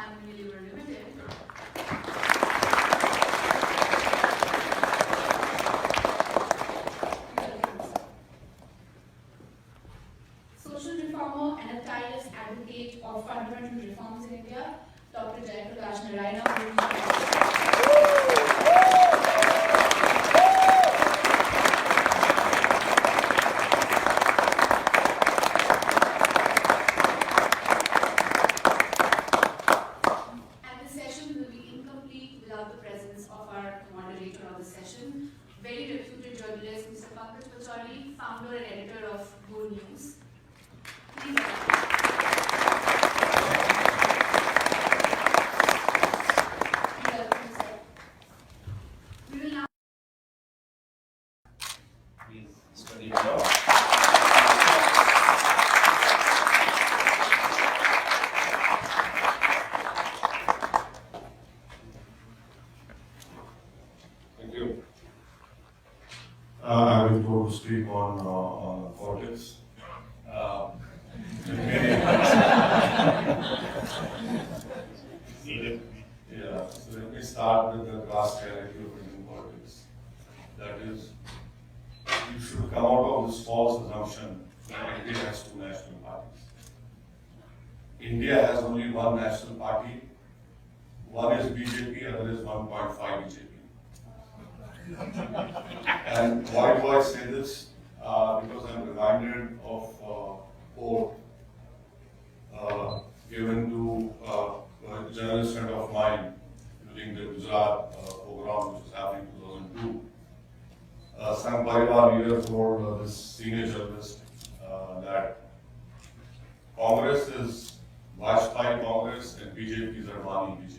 Limited. Social reformer and a tireless advocate of fundamental reforms in India, Dr. Jayaprakash Narayana. Very reputed journalist, Mr. Pankaj Pacholi, founder and editor of Go News. Please welcome, sir. We will now Please study it out. Thank you. I will go to speak on politics. Yeah, so let me start with the grass reality of Indian politics. That is, you should come out of this false assumption that India has two national parties. India has only one national party. One is BJP, other is 1.5 BJP. And why do I say this? Because I'm reminded of a quote given to a journalist friend of mine during the Gujarat program, which was happening in 2002. Some Parivar leader told this senior journalist that Congress is Vajpayee Congress and BJP is Advani BJP.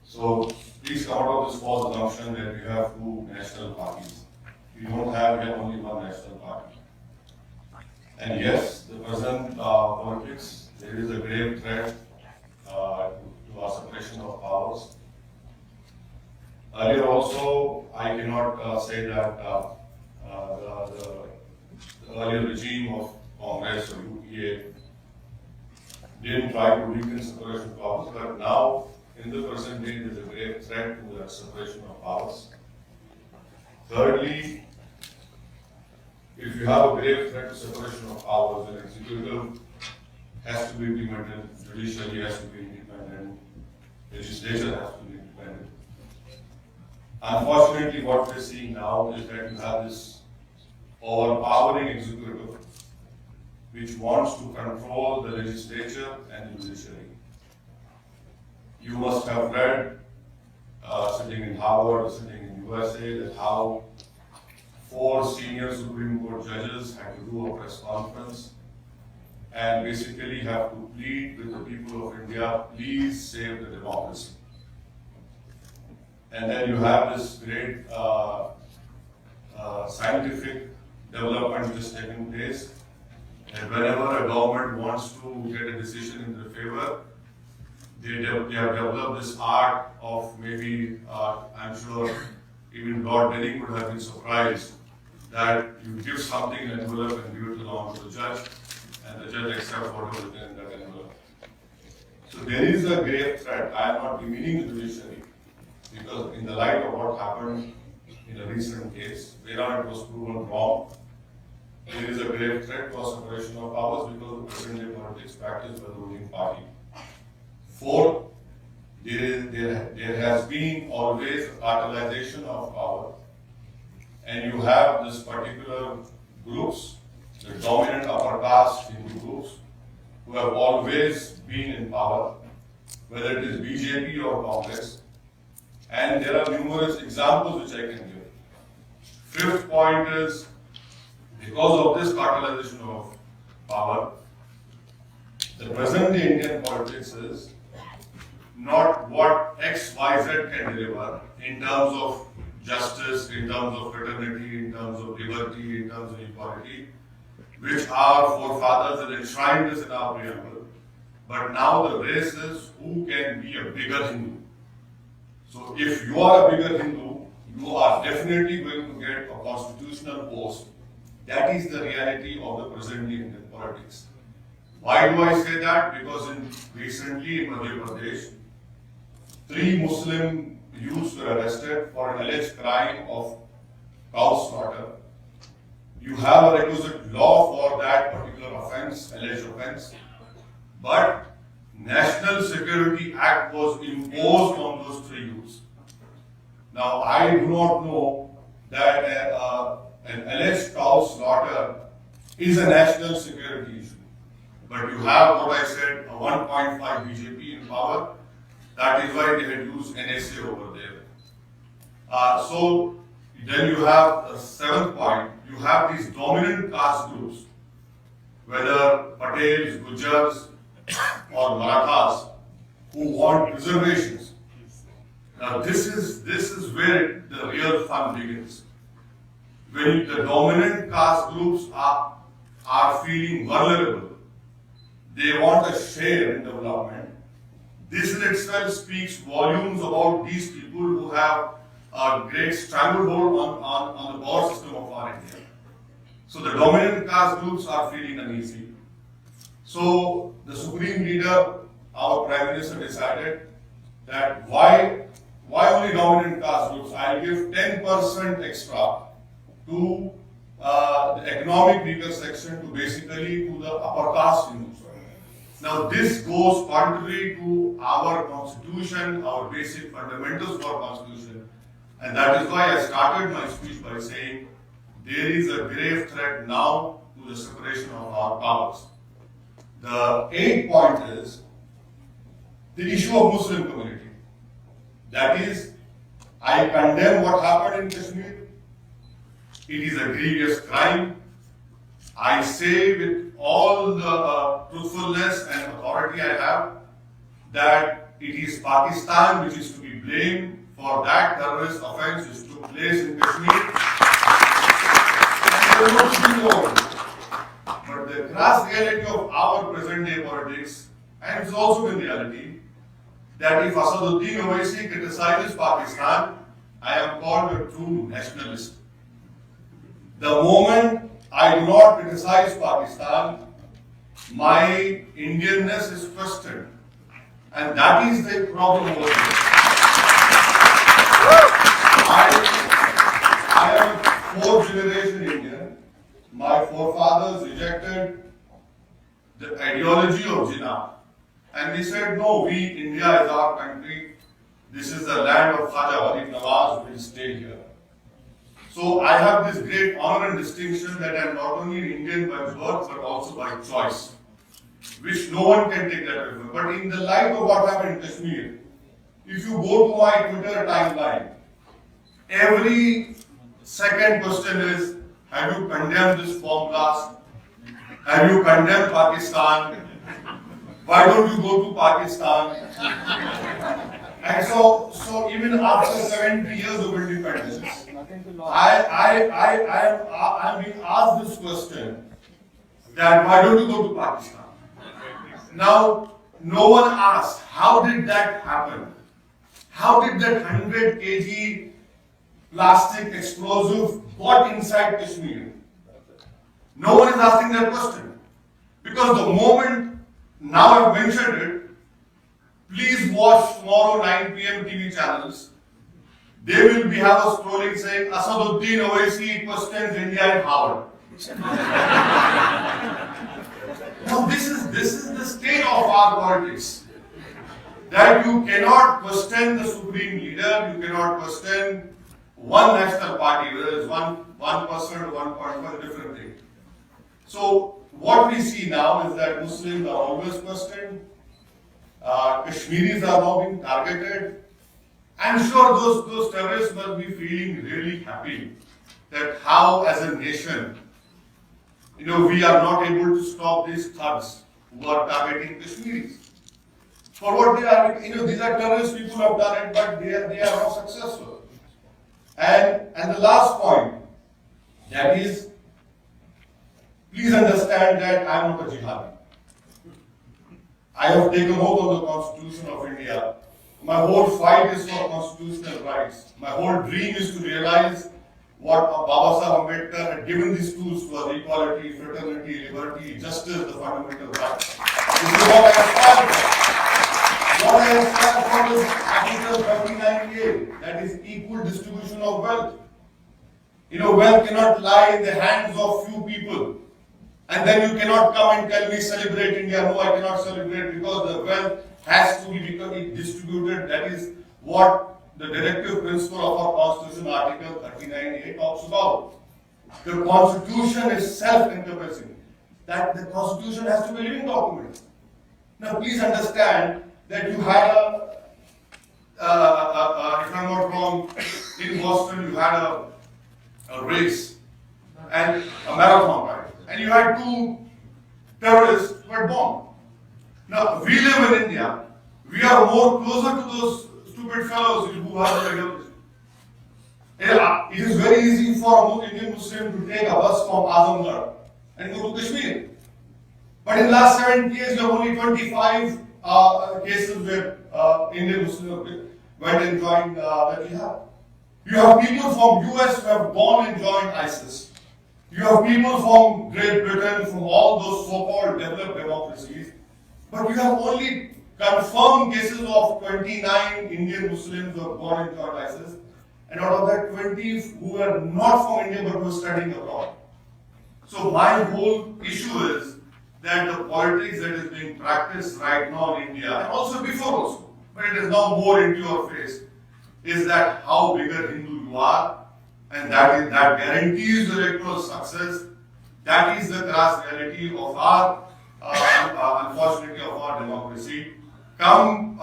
So please come out of this false assumption that you have two national parties. You don't have yet only one national party. And yes, the present politics, there is a grave threat to our separation of powers. Earlier also, I cannot say that the earlier regime of Congress or UPA didn't try to weaken separation of powers, but now in the present day, there is a grave threat to that separation of powers. Thirdly, if you have a grave threat to separation of powers, then executive has to be implemented, judiciary has to be independent, legislature has to be independent. Unfortunately, what we're seeing now is that you have this overpowering executive which wants to control the legislature and the judiciary. You must have read, sitting in Harvard, sitting in USA, that how 4 senior Supreme Court judges had to do a press conference and basically have to plead with the people of India, please save the democracy. And then you have this great scientific development which is taking place, and whenever a government wants to get a decision in their favor, they have developed this art of maybe, I'm sure even Lord Denning would have been surprised that you give something in an envelope and give it along to the judge, and the judge accepts whatever is in that envelope. So there is a grave threat. I am not demeaning the judiciary, because in the light of what happened in a recent case, where it was proven wrong, there is a grave threat to our separation of powers because of present day politics practiced by the ruling party. Fourth, there has been always a cartelization of power, and you have this particular groups, the dominant upper caste Hindu groups, who have always been in power, whether it is BJP or Congress, and there are numerous examples which I can give. Fifth point is, because of this cartelization of power, the present day Indian politics is not what XYZ can deliver in terms of justice, in terms of fraternity, in terms of liberty, in terms of equality, which our forefathers had enshrined us in our preamble. But now the race is who can be a bigger Hindu. So if you are a bigger Hindu, you are definitely going to get a constitutional post. That is the reality of the present day Indian politics. Why do I say that? Because recently in Madhya Pradesh, 3 Muslim youths were arrested for an alleged crime of cow slaughter. You have a requisite law for that particular offense, alleged offense, but National Security Act was imposed on those 3 youths. Now, I do not know that an alleged cow slaughter is a national security issue. But you have what I said, a 1.5 BJP in power. That is why they had used NSA over there. So then you have the 7th point. You have these dominant caste groups, whether Patels, Gujars, or Marathas, who want reservations. Now this is where the real fun begins. When the dominant caste groups are feeling vulnerable, they want a share in development. This in itself speaks volumes about these people who have a great stranglehold on the power system of our India. So the dominant caste groups are feeling uneasy. So the Supreme Leader, our Prime Minister, decided that why only dominant caste groups? I'll give 10% extra to the economic weaker section, to basically to the upper caste Hindus. Now this goes contrary to our constitution, our basic fundamentals for constitution, and that is why I started my speech by saying there is a grave threat now to the separation of our powers. The 8th point is the issue of Muslim community. That is, I condemn what happened in Kashmir. It is a grievous crime. I say with all the truthfulness and authority I have that it is Pakistan which is to be blamed for that terrorist offense which took place in Kashmir. And there is no to be known. But the crass reality of our present day politics, and it's also the reality, that if Asaduddin Owaisi criticizes Pakistan, I am called a true nationalist. The moment I do not criticize Pakistan, my Indianness is questioned. And that is the problem over here. I am 4th generation Indian. My forefathers rejected the ideology of Jinnah. And they said, no, India is our country. This is the land of Khaja Gharib Nawaz, we will stay here. So I have this great honor and distinction that I am not only an Indian by birth, but also by choice, which no one can take that away from. But in the light of what happened in Kashmir, if you go to my Twitter timeline, every second question is, have you condemned this bomb blast? Have you condemned Pakistan? Why don't you go to Pakistan? And so even after 70 years of independence, I'm being asked this question, that why don't you go to Pakistan? Now, no one asked, how did that happen? How did that 100 kg plastic explosive got inside Kashmir? No one is asking that question. Because the moment, now I've mentioned it, please watch tomorrow 9 p.m. TV channels. They will have us scrolling saying, Asaduddin Owaisi questions India and Harvard. Now this is the state of our politics. That you cannot question the Supreme Leader, you cannot question one national party, whether it's 1% or 1.1, different thing. So what we see now is that Muslims are always questioned. Kashmiris are now being targeted. I'm sure those terrorists must be feeling really happy that how as a nation, we are not able to stop these thugs who are targeting Kashmiris. For what they are, these are terrorist people who have done it, but they are not successful. And the last point, that is, please understand that I am not a jihadi. I have taken oath on the Constitution of India. My whole fight is for constitutional rights. My whole dream is to realize what Baba Sahib Ambedkar had given these tools to us: equality, fraternity, liberty, justice, the fundamental rights. This is what I aspire for. What I aspire for is Article 39A, that is equal distribution of wealth. You know, wealth cannot lie in the hands of few people. And then you cannot come and tell me celebrate India. No, I cannot celebrate, because the wealth has to be distributed. That is what the directive principle of our Constitution, Article 39A, talks about. The Constitution is self-encompassing. That the Constitution has to be a living document. Now, please understand that you had if I'm not wrong, in Boston you had a race and a marathon, right? And you had two terrorists who were bombed. Now, we live in India. We are more closer to those stupid fellows who have the regulation. It is very easy for an Indian Muslim to take a bus from Azamgarh and go to Kashmir. But in the last 7 years, you have only 25 cases where Indian Muslims went and joined the jihad. You have people from US who have gone and joined ISIS. You have people from Great Britain, from all those so-called developed democracies. But you have only confirmed cases of 29 Indian Muslims who have gone and joined ISIS. And out of that, 20 who were not from India but were studying abroad. So my whole issue is that the politics that is being practiced right now in India, and also before also, but it is now more into your face, is that how bigger Hindu you are, and that guarantees electoral success. That is the crass reality of our, unfortunately, of our democracy. Come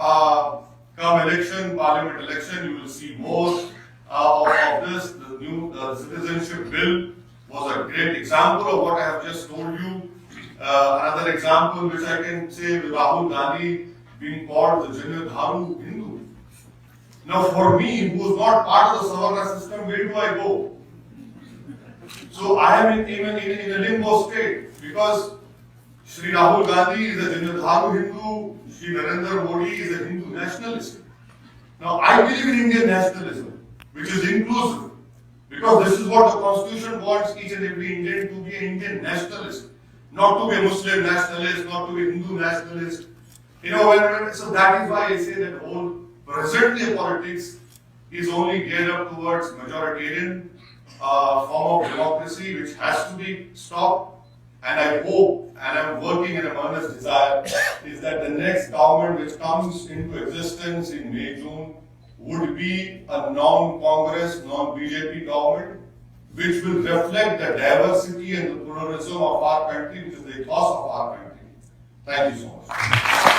election, parliament election, you will see more of this. The new citizenship bill was a great example of what I have just told you. Another example which I can say, with Rahul Gandhi being called the Jannadharu Hindu. Now, for me, who is not part of the Savarna system, where do I go? So I am in a limbo state, because Sri Rahul Gandhi is a Jannadharu Hindu, Sri Narendra Modi is a Hindu nationalist. Now, I believe in Indian nationalism, which is inclusive, because this is what the Constitution wants each and every Indian to be an Indian nationalist, not to be a Muslim nationalist, not to be a Hindu nationalist. You know, so that is why I say that whole present-day politics is only geared up towards majoritarian form of democracy, which has to be stopped. And I hope, and I am working in a earnest desire, is that the next government which comes into existence in May, June, would be a non-Congress, non-BJP government, which will reflect the diversity and the pluralism of our country, which is the ethos of our country. Thank you so much.